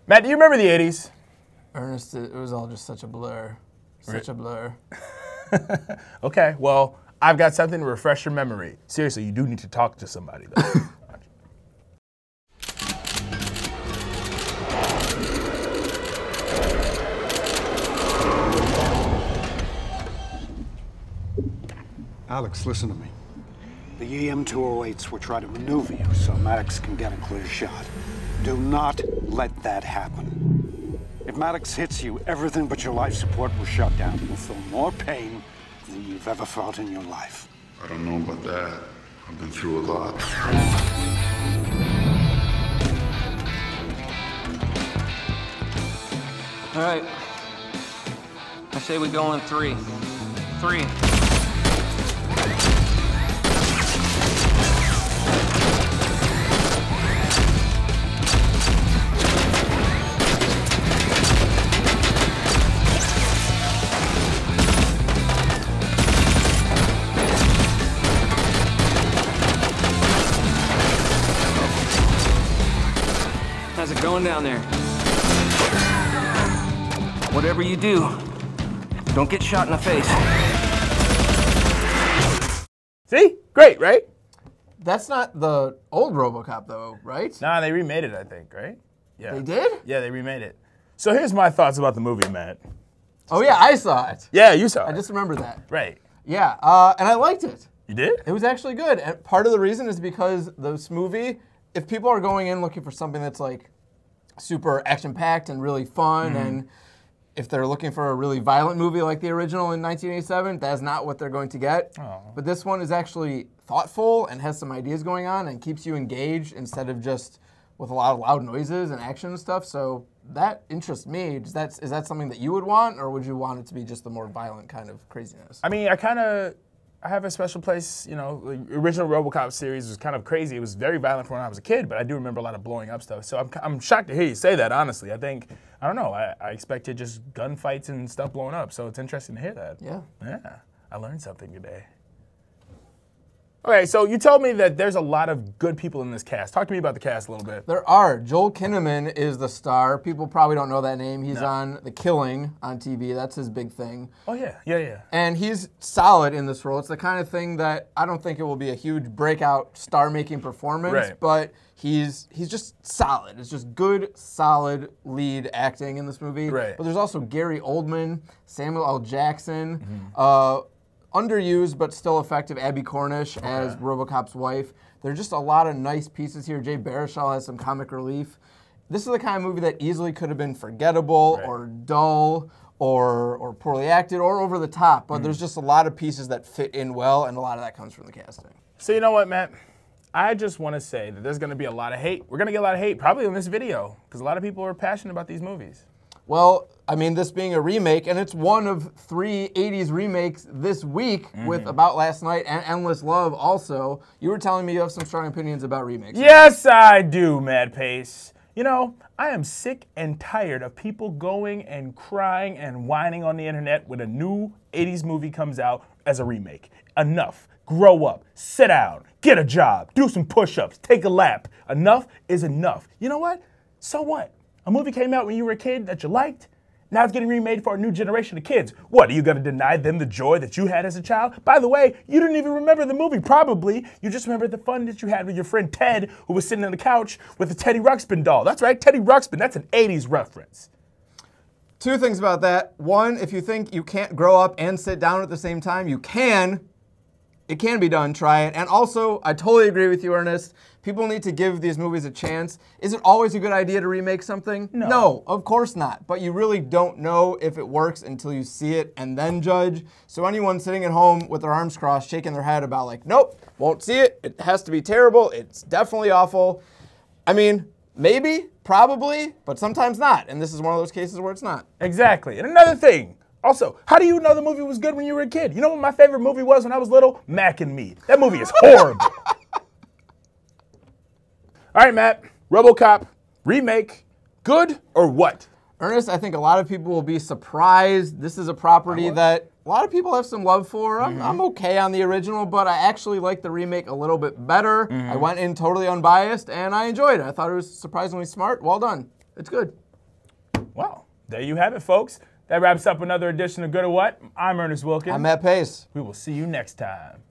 Matt, do you remember the 80s? Ernest, it was all just such a blur. Such a blur. Okay, well, I've got something to refresh your memory. Seriously, you do need to talk to somebody, though. Alex, listen to me. The EM-208s will try to maneuver you so Maddox can get a clear shot. Do not let that happen. If Maddox hits you, everything but your life support will shut down. You'll feel more pain than you've ever felt in your life. I don't know about that. I've been through a lot. All right. I say we go in 3. 3. How's it going down there? Whatever you do, don't get shot in the face. See? Great, right? That's not the old RoboCop, though, right? Nah, they remade it, I think, right? Yeah. They did? Yeah, they remade it. So here's my thoughts about the movie, Matt. Oh, yeah, I saw it. Yeah, you saw it. I just remember that. Right. Yeah, and I liked it. You did? It was actually good. And part of the reason is because this movie, if people are going in looking for something that's like super action-packed and really fun, and if they're looking for a really violent movie like the original in 1987, that's not what they're going to get. Oh. But this one is actually thoughtful and has some ideas going on and keeps you engaged instead of just with a lot of loud noises and action and stuff. So that interests me. Is that something that you would want, or would you want it to be just the more violent kind of craziness? I mean, I have a special place, you know, the original RoboCop series was kind of crazy. It was very violent when I was a kid, but I do remember a lot of blowing up stuff. So I'm shocked to hear you say that, honestly. I don't know, I expected just gunfights and stuff blowing up, so it's interesting to hear that. Yeah. Yeah, I learned something today. Okay, so you told me that there's a lot of good people in this cast. Talk to me about the cast a little bit. There are. Joel Kinnaman is the star. People probably don't know that name. He's on The Killing on TV. That's his big thing. Oh, yeah. And he's solid in this role. It's the kind of thing that I don't think it will be a huge breakout star-making performance, Right. but he's just solid. It's just good, solid lead acting in this movie. Right. But there's also Gary Oldman, Samuel L. Jackson, underused but still effective Abby Cornish as RoboCop's wife. There's just a lot of nice pieces here. Jay Baruchel has some comic relief. This is the kind of movie that easily could have been forgettable or dull or poorly acted or over the top, but there's just a lot of pieces that fit in well, and a lot of that comes from the casting. So you know what, Matt? I just want to say that there's going to be a lot of hate. We're going to get a lot of hate probably in this video because a lot of people are passionate about these movies. Well, I mean, this being a remake, and it's one of 3 80s remakes this week with About Last Night and Endless Love also. You were telling me you have some strong opinions about remakes. Yes, I do, Mad Pais. You know, I am sick and tired of people going and crying and whining on the internet when a new 80s movie comes out as a remake. Enough. Grow up. Sit down. Get a job. Do some push-ups. Take a lap. Enough is enough. You know what? So what? A movie came out when you were a kid that you liked. Now it's getting remade for a new generation of kids. What, are you going to deny them the joy that you had as a child? By the way, you didn't even remember the movie, probably. You just remember the fun that you had with your friend Ted, who was sitting on the couch with the Teddy Ruxpin doll. That's right, Teddy Ruxpin. That's an 80s reference. 2 things about that. One, if you think you can't grow up and sit down at the same time, you can. It can be done. Try it. And also, I totally agree with you, Ernest. People need to give these movies a chance. Is it always a good idea to remake something? No. No, of course not. But you really don't know if it works until you see it and then judge. So anyone sitting at home with their arms crossed, shaking their head about like, nope, won't see it. It has to be terrible. It's definitely awful. I mean, maybe, probably, but sometimes not. And this is one of those cases where it's not. Exactly. And another thing. Also, how do you know the movie was good when you were a kid? You know what my favorite movie was when I was little? Mac and Me. That movie is horrible. All right, Matt. RoboCop remake, good or what? Ernest, I think a lot of people will be surprised. This is a property that a lot of people have some love for. I'm okay on the original, but I actually like the remake a little bit better. I went in totally unbiased, and I enjoyed it. I thought it was surprisingly smart. Well done. It's good. There you have it, folks. That wraps up another edition of Good or What. I'm Ernest Wilkins. I'm Matt Pais. We will see you next time.